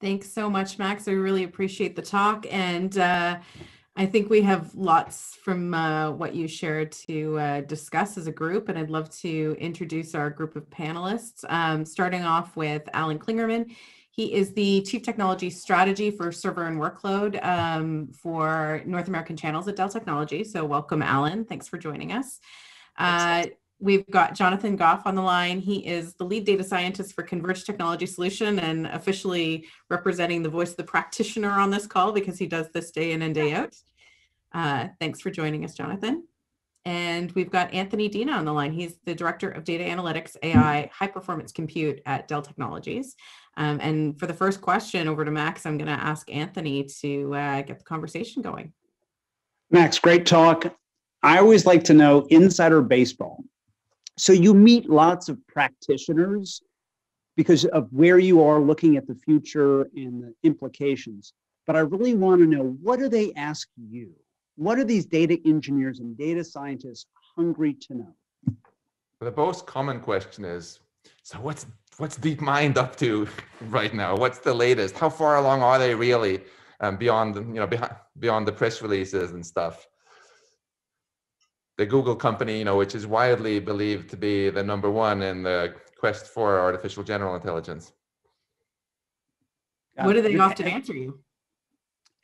Thanks so much, Max. I really appreciate the talk. And I think we have lots from what you shared to discuss as a group. And I'd love to introduce our group of panelists, starting off with Alan Klingerman. He is the Chief Technology Strategy for Server and Workload for North American Channels at Dell Technologies. So welcome, Alan. Thanks for joining us. We've got Jonathan Goff on the line. He is the lead data scientist for Converge Technology Solution and officially representing the voice of the practitioner on this call because he does this day in and day out. Thanks for joining us, Jonathan. And we've got Anthony Dina on the line. He's the Director of Data Analytics, AI, High Performance Compute at Dell Technologies. And for the first question over to Max, I'm going to ask Anthony to get the conversation going. Max, great talk. I always like to know insider baseball. So you meet lots of practitioners because of where you are looking at the future and the implications. But I really want to know, what do they ask you? What are these data engineers and data scientists hungry to know? The most common question is, so what's DeepMind up to right now? What's the latest? How far along are they really beyond the press releases and stuff? The Google company, which is widely believed to be the #1 in the quest for artificial general intelligence. What do they often answer you?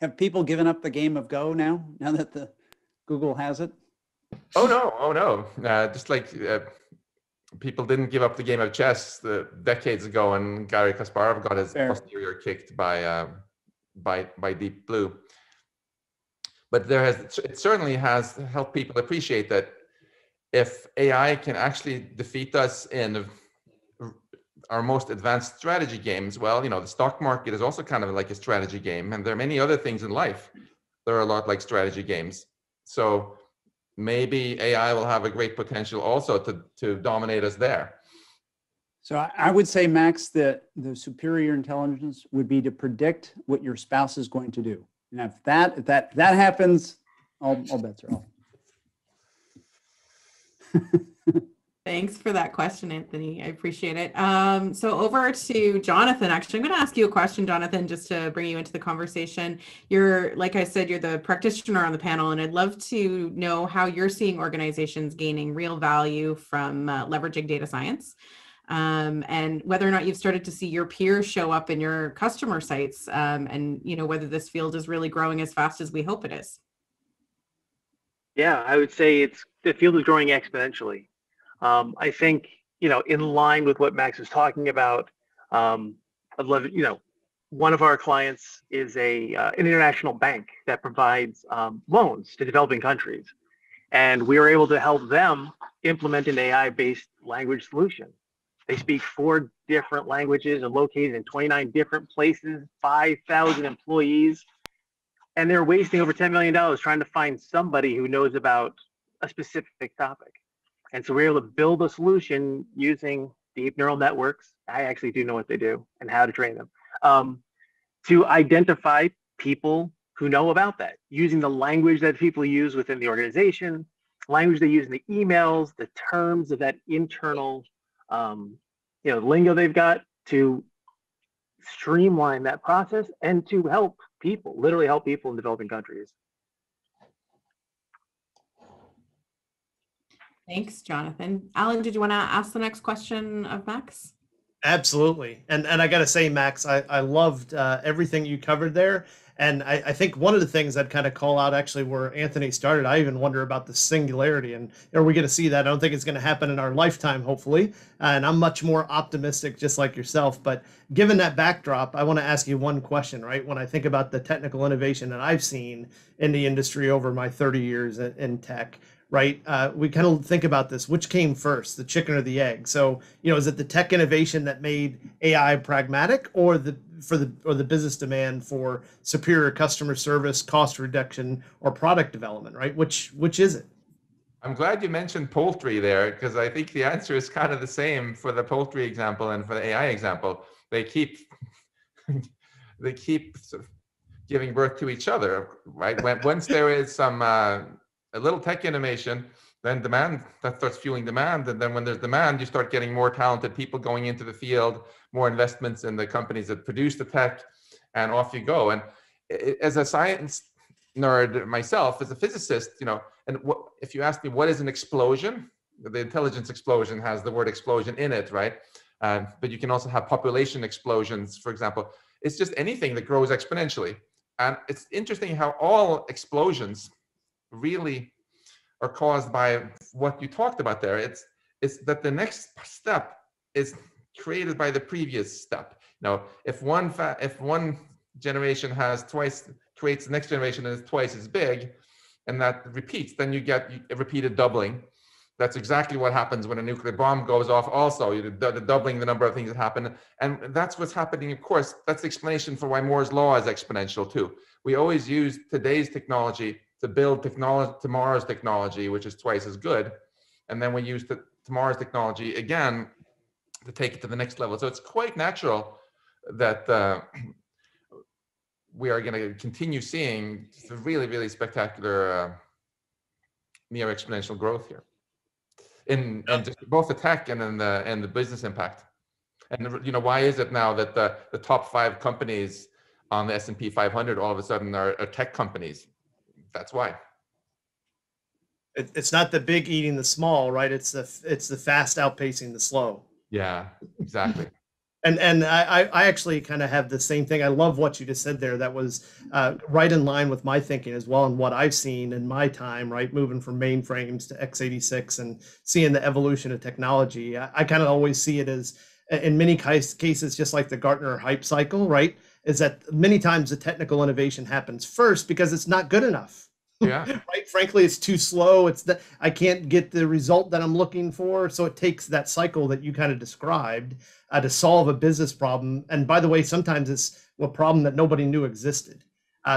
Have people given up the game of Go now that the Google has it? Oh no. Just like people didn't give up the game of chess decades ago, and Garry Kasparov got his posterior kicked by Deep Blue. But it certainly has helped people appreciate that if AI can actually defeat us in our most advanced strategy games, well, the stock market is also kind of like a strategy game, and there are many other things in life that are a lot like strategy games. So maybe AI will have a great potential also to dominate us there. So I would say, Max, that the superior intelligence would be to predict what your spouse is going to do. And if that happens, all bets are off. Thanks for that question, Anthony. I appreciate it. So over to Jonathan. Actually, I'm going to ask you a question, Jonathan, just to bring you into the conversation. Like I said, you're the practitioner on the panel, and I'd love to know how you're seeing organizations gaining real value from leveraging data science. And whether or not you've started to see your peers show up in your customer sites, and whether this field is really growing as fast as we hope it is. Yeah, I would say the field is growing exponentially. I think in line with what Max was talking about. I'd love one of our clients is an international bank that provides loans to developing countries, and we were able to help them implement an AI-based language solution. They speak 4 different languages and located in 29 different places, 5,000 employees, and they're wasting over $10 million trying to find somebody who knows about a specific topic. And so we're able to build a solution using deep neural networks. I actually do know what they do and how to train them, to identify people who know about that, using the language that people use within the organization, language they use in the emails, the terms of that internal lingo they've got, to streamline that process and to help people, literally help people in developing countries. Thanks, Jonathan. Alan, did you want to ask the next question of Max? Absolutely. And I got to say, Max, I loved everything you covered there. And I think one of the things I'd kind of call out, actually, where Anthony started, I even wonder about the singularity. And are we going to see that? I don't think it's going to happen in our lifetime, hopefully. And I'm much more optimistic, just like yourself. But given that backdrop, I want to ask you one question, right? When I think about the technical innovation that I've seen in the industry over my 30 years in tech, right? We kind of think about this, which came first, the chicken or the egg? So, is it the tech innovation that made AI pragmatic, or the business demand for superior customer service, cost reduction, or product development, right? Which is it? I'm glad you mentioned poultry there, because I think the answer is kind of the same for the poultry example and for the AI example. They keep sort of giving birth to each other, right? Once there is some a little tech innovation, then demand, that starts fueling demand. And then when there's demand, you start getting more talented people going into the field, more investments in the companies that produce the tech. and off you go. And as a science nerd myself, as a physicist, and if you ask me what is an explosion, the intelligence explosion has the word explosion in it, right? But you can also have population explosions, for example. It's just anything that grows exponentially. And it's interesting how all explosions really are caused by what you talked about there. It's that the next step is created by the previous step. If one generation creates the next generation and is twice as big, and that repeats, then you get a repeated doubling. That's exactly what happens when a nuclear bomb goes off also. You're doubling the number of things that happen. And that's what's happening, of course. That's the explanation for why Moore's law is exponential too. We always use today's technology to build tomorrow's technology, which is twice as good. And then we use tomorrow's technology again to take it to the next level. So it's quite natural that we are going to continue seeing really, really spectacular near exponential growth here. In just both the tech and in the business impact. And why is it now that the top 5 companies on the S&P 500 all of a sudden are tech companies? That's why. It's not the big eating the small, right? It's the fast outpacing the slow. Yeah, exactly. And I actually kind of have the same thing. I love what you just said there. That was right in line with my thinking as well, and what I've seen in my time, right? Moving from mainframes to x86 and seeing the evolution of technology. I kind of always see it as, in many cases, just like the Gartner hype cycle, right? Is that many times the technical innovation happens first because it's not good enough. Yeah. Right. Frankly, it's too slow. It's that I can't get the result that I'm looking for. So it takes that cycle that you kind of described to solve a business problem. And by the way, sometimes it's a problem that nobody knew existed.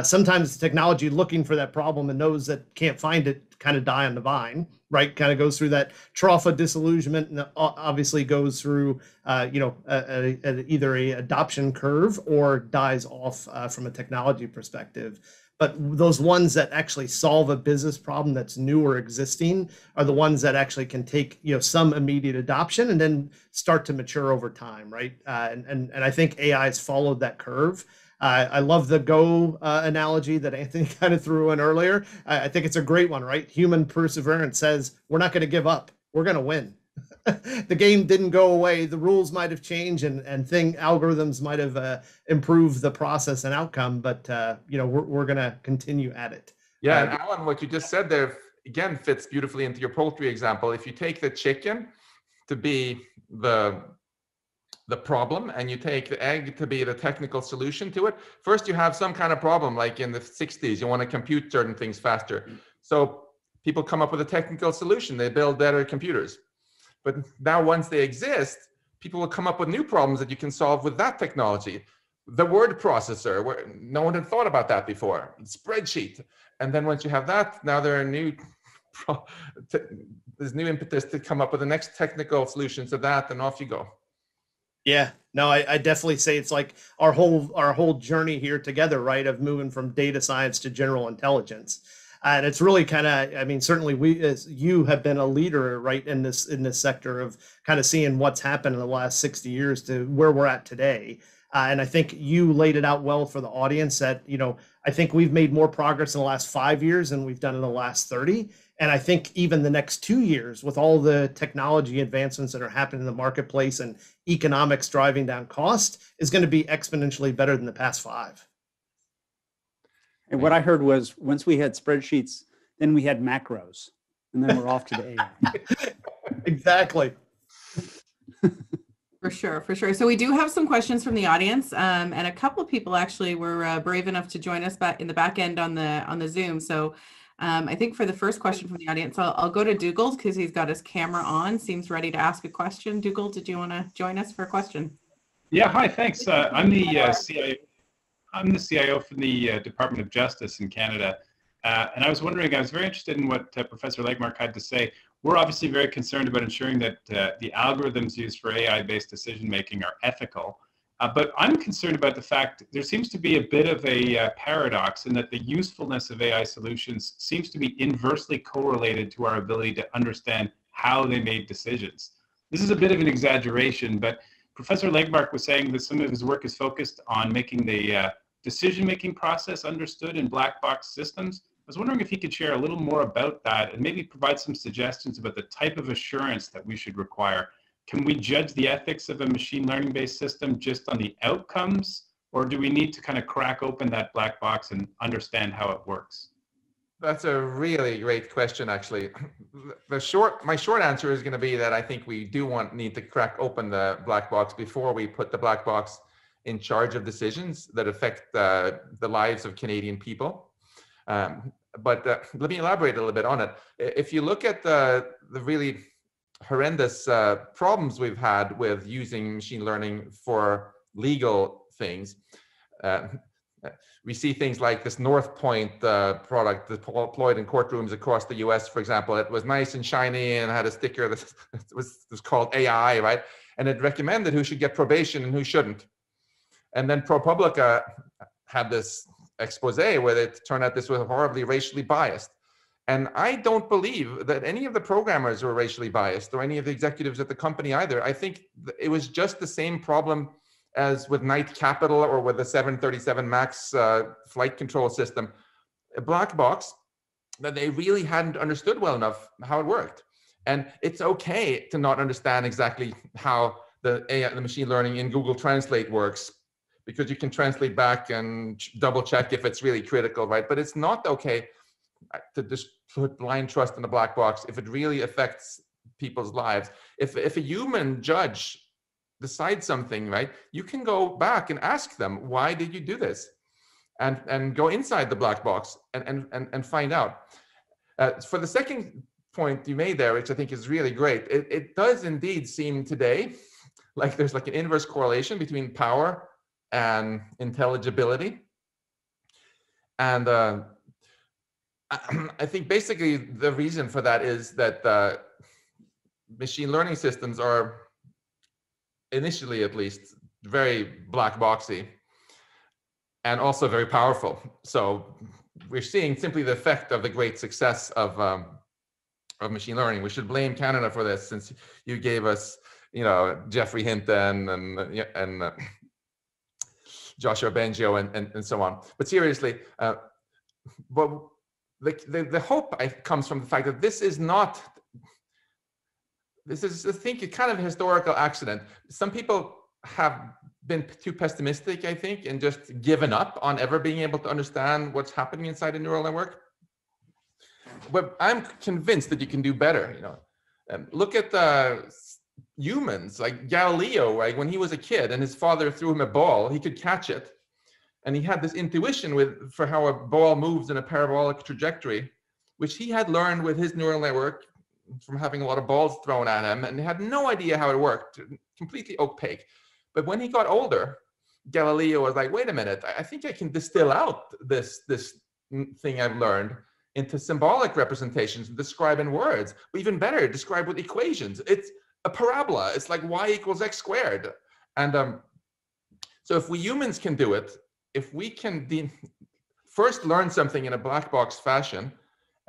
Sometimes technology looking for that problem and those that can't find it kind of die on the vine, right? Kind of goes through that trough of disillusionment and obviously goes through, either a adoption curve or dies off from a technology perspective. But those ones that actually solve a business problem that's new or existing are the ones that actually can take some immediate adoption and then start to mature over time, right? And I think AI has followed that curve. I love the Go analogy that Anthony kind of threw in earlier. I think it's a great one, right? Human perseverance says we're not going to give up. We're going to win. The game didn't go away. The rules might have changed and algorithms might have improved the process and outcome, but we're going to continue at it. Yeah, and Alan, what you just said there again fits beautifully into your poultry example. If you take the chicken to be the problem and you take the egg to be the technical solution to it, first you have some kind of problem, like in the 60s, you want to compute certain things faster. So people come up with a technical solution. They build better computers. But now once they exist, people will come up with new problems that you can solve with that technology. The word processor, where no one had thought about that before, spreadsheet. And then once you have that, now there are there's new impetus to come up with the next technical solution to that, and off you go. Yeah, no, I definitely say it's like our whole journey here together, right? Of moving from data science to general intelligence. And it's really kind of, certainly you have been a leader, right, in this sector of kind of seeing what's happened in the last 60 years to where we're at today. And I think you laid it out well for the audience that, I think we've made more progress in the last 5 years than we've done in the last 30. And I think even the next 2 years with all the technology advancements that are happening in the marketplace and economics driving down cost is going to be exponentially better than the past 5. And what I heard was once we had spreadsheets, then we had macros, and then we're off to the AI. Exactly. For sure. So we do have some questions from the audience, and a couple of people actually were brave enough to join us back in the back end on the Zoom. So I think for the first question from the audience, I'll go to Dougal because he's got his camera on, seems ready to ask a question. Dougal, did you want to join us for a question? Yeah, hi, thanks. I'm the CIO. I'm the CIO for the Department of Justice in Canada. And I was wondering, I was very interested in what Professor Tegmark had to say. We're obviously very concerned about ensuring that the algorithms used for AI-based decision-making are ethical. But I'm concerned about the fact there seems to be a bit of a paradox in that the usefulness of AI solutions seems to be inversely correlated to our ability to understand how they made decisions. This is a bit of an exaggeration, but Professor Tegmark was saying that some of his work is focused on making the decision-making process understood in black box systems. I was wondering if you could share a little more about that and maybe provide some suggestions about the type of assurance that we should require. Can we judge the ethics of a machine learning-based system just on the outcomes, or do we need to kind of crack open that black box and understand how it works? That's a really great question, actually. My short answer is going to be that I think we need to crack open the black box before we put the black box in charge of decisions that affect the lives of Canadian people. But let me elaborate a little bit on it. If you look at the really horrendous problems we've had with using machine learning for legal things, we see things like this North Point product deployed in courtrooms across the US, for example. It was nice and shiny and had a sticker that was called AI, right? And it recommended who should get probation and who shouldn't. And then ProPublica had this expose where it turned out this was horribly racially biased. And I don't believe that any of the programmers were racially biased or any of the executives at the company either. I think it was just the same problem as with Knight Capital or with the 737 MAX flight control system, a black box that they really hadn't understood well enough how it worked. And it's okay to not understand exactly how the machine learning in Google Translate works, because you can translate back and double check if it's really critical, right? But it's not okay to just put blind trust in the black box if it really affects people's lives. If a human judge decides something, right, you can go back and ask them, why did you do this? And go inside the black box and find out. For the second point you made there, which I think is really great, it does indeed seem today like there's like an inverse correlation between power and intelligibility. And I think basically the reason for that is that machine learning systems are, initially at least, very black boxy and also very powerful. So we're seeing simply the effect of the great success of machine learning. We should blame Canada for this, since you gave us, you know, Jeffrey Hinton and Joshua Bengio and so on. But seriously, but the hope comes from the fact that this is, I think, a kind of a historical accident. Some people have been too pessimistic, I think, and just given up on ever being able to understand what's happening inside a neural network. But I'm convinced that you can do better. You know, look at humans like Galileo, right? When he was a kid and his father threw him a ball, he could catch it. And he had this intuition for how a ball moves in a parabolic trajectory, which he had learned with his neural network from having a lot of balls thrown at him, and he had no idea how it worked, completely opaque. But when he got older, Galileo was like, wait a minute, I think I can distill out this thing I've learned into symbolic representations and describe in words, or even better, describe with equations. It's a parabola. It's like y equals x squared. And so if we humans can do it, if we can first learn something in a black box fashion,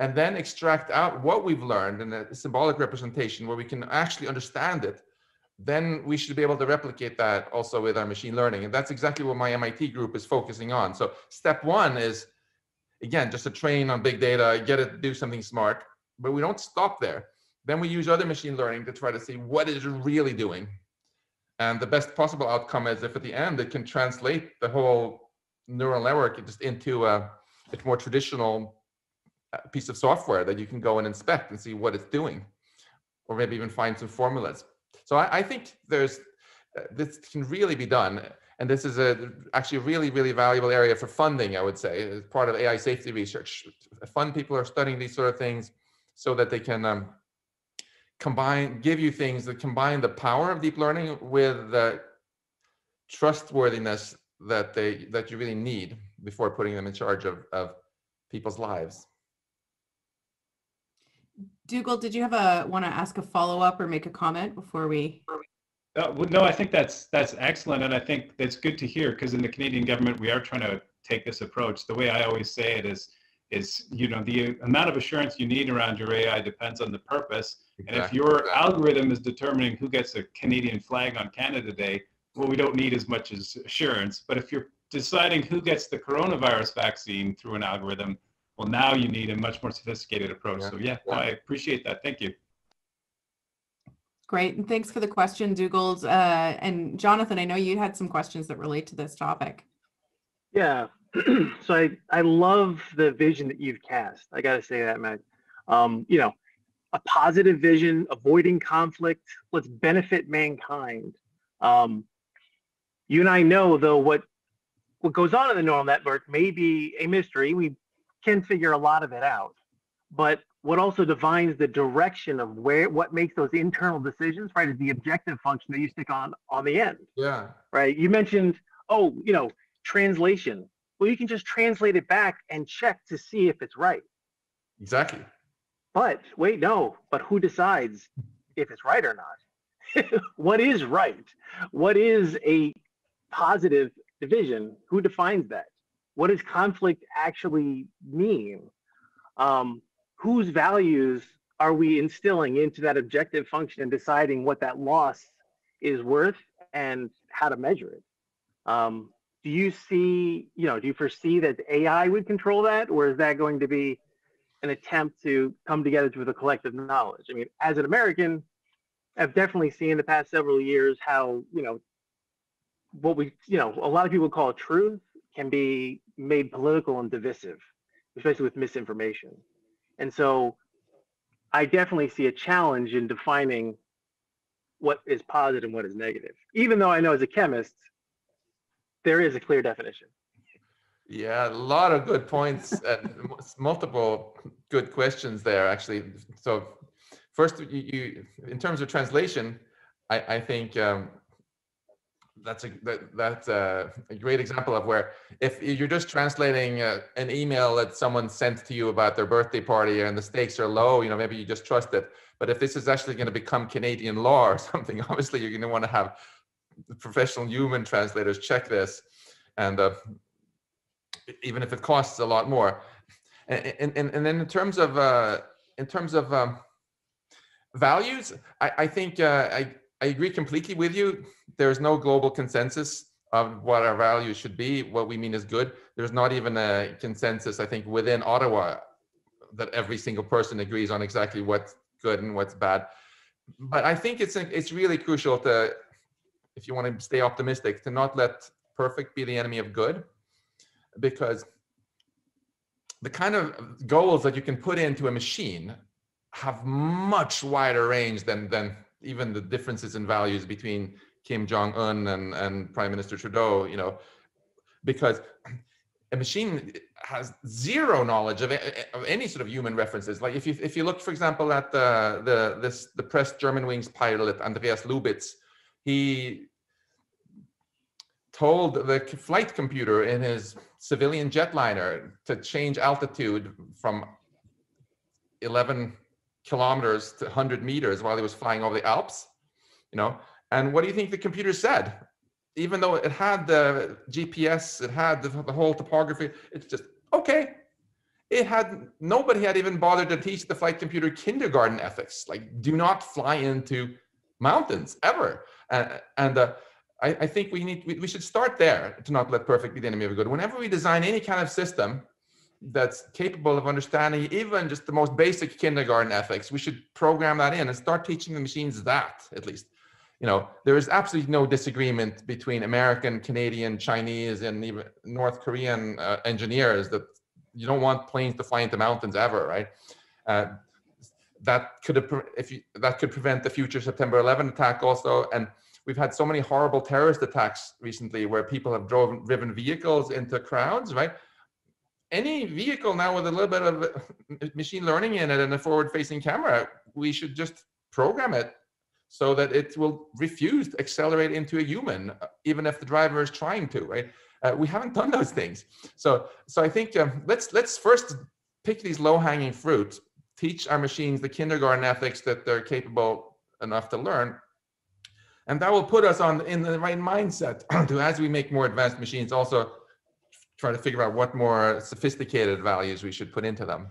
and then extract out what we've learned in a symbolic representation where we can actually understand it, then we should be able to replicate that also with our machine learning. And that's exactly what my MIT group is focusing on. So step one is, again, just to train on big data, get it to do something smart, but we don't stop there. Then we use other machine learning to try to see what is it really doing. And the best possible outcome is if at the end it can translate the whole neural network just into a more traditional piece of software that you can go and inspect and see what it's doing, or maybe even find some formulas. So I think this can really be done. And this is actually a really, really valuable area for funding, I would say, as part of AI safety research. Fund people are studying these sort of things so that they can give you things that combine the power of deep learning with the trustworthiness that you really need before putting them in charge of people's lives. Dougal, did you want to ask a follow-up or make a comment before we? Well, no, I think that's excellent, and I think that's good to hear, because in the Canadian government we are trying to take this approach. The way I always say it is you know, the amount of assurance you need around your AI depends on the purpose. Exactly. And if your algorithm is determining who gets a Canadian flag on Canada Day, well, we don't need as much as assurance. But if you're deciding who gets the coronavirus vaccine through an algorithm, well, now you need a much more sophisticated approach. So yeah, I appreciate that. Thank you. Great, and thanks for the question, Dougald. And Jonathan, I know you had some questions that relate to this topic. Yeah, so I love the vision that you've cast. I got to say that, Matt. You know, a positive vision, avoiding conflict, let's benefit mankind. You and I know, though, what goes on in the neural network may be a mystery. We can figure a lot of it out. But what also defines the direction of what makes those internal decisions, right, is the objective function that you stick on the end. Yeah. Right. You mentioned, oh, you know, translation. Well, you can just translate it back and check to see if it's right. Exactly. But wait, no. But who decides if it's right or not? What is right? What is a positive division? Who defines that? What does conflict actually mean? Whose values are we instilling into that objective function and deciding what that loss is worth and how to measure it? Do you foresee that AI would control that, or is that going to be an attempt to come together with a collective knowledge? I mean, as an American, I've definitely seen in the past several years how, what a lot of people call truth can be made political and divisive, especially with misinformation. And so I definitely see a challenge in defining what is positive and what is negative, even though I know as a chemist, there is a clear definition. Yeah, a lot of good points and multiple good questions there, actually. So first, you in terms of translation, I think that's a great example of where if you're just translating an email that someone sent to you about their birthday party and the stakes are low, maybe you just trust it. But if this is actually going to become Canadian law or something, obviously you're going to want to have professional human translators check this, and even if it costs a lot more. And then in terms of values, I think I agree completely with you. There's no global consensus of what our values should be. What we mean is good. There's not even a consensus, I think, within Ottawa that every single person agrees on exactly what's good and what's bad. But I think it's really crucial to, if you want to stay optimistic, to not let perfect be the enemy of good, because the kind of goals that you can put into a machine have much wider range than even the differences in values between Kim Jong-un and Prime Minister Trudeau, because a machine has zero knowledge of any sort of human references. Like if you look, for example, at the pressed Germanwings pilot Andreas Lubitz, he told the flight computer in his civilian jetliner to change altitude from 11 kilometers to 100 meters while he was flying over the Alps, and what do you think the computer said? Even though it had the GPS, it had the whole topography, it's just, okay. Nobody had even bothered to teach the flight computer kindergarten ethics, like do not fly into mountains ever. I think we should start there, to not let perfect be the enemy of good. Whenever we design any kind of system that's capable of understanding even just the most basic kindergarten ethics, we should program that in and start teaching the machines that, at least. There is absolutely no disagreement between American, Canadian, Chinese, and even North Korean engineers that you don't want planes to fly into mountains ever, right? That could prevent the future September 11 attack also. And we've had so many horrible terrorist attacks recently where people have driven vehicles into crowds, right? Any vehicle now with a little bit of machine learning in it and a forward-facing camera, we should just program it so that it will refuse to accelerate into a human, even if the driver is trying to, right? We haven't done those things. So I think let's first pick these low-hanging fruit, teach our machines the kindergarten ethics that they're capable enough to learn, and that will put us in the right mindset to, as we make more advanced machines, also try to figure out what more sophisticated values we should put into them.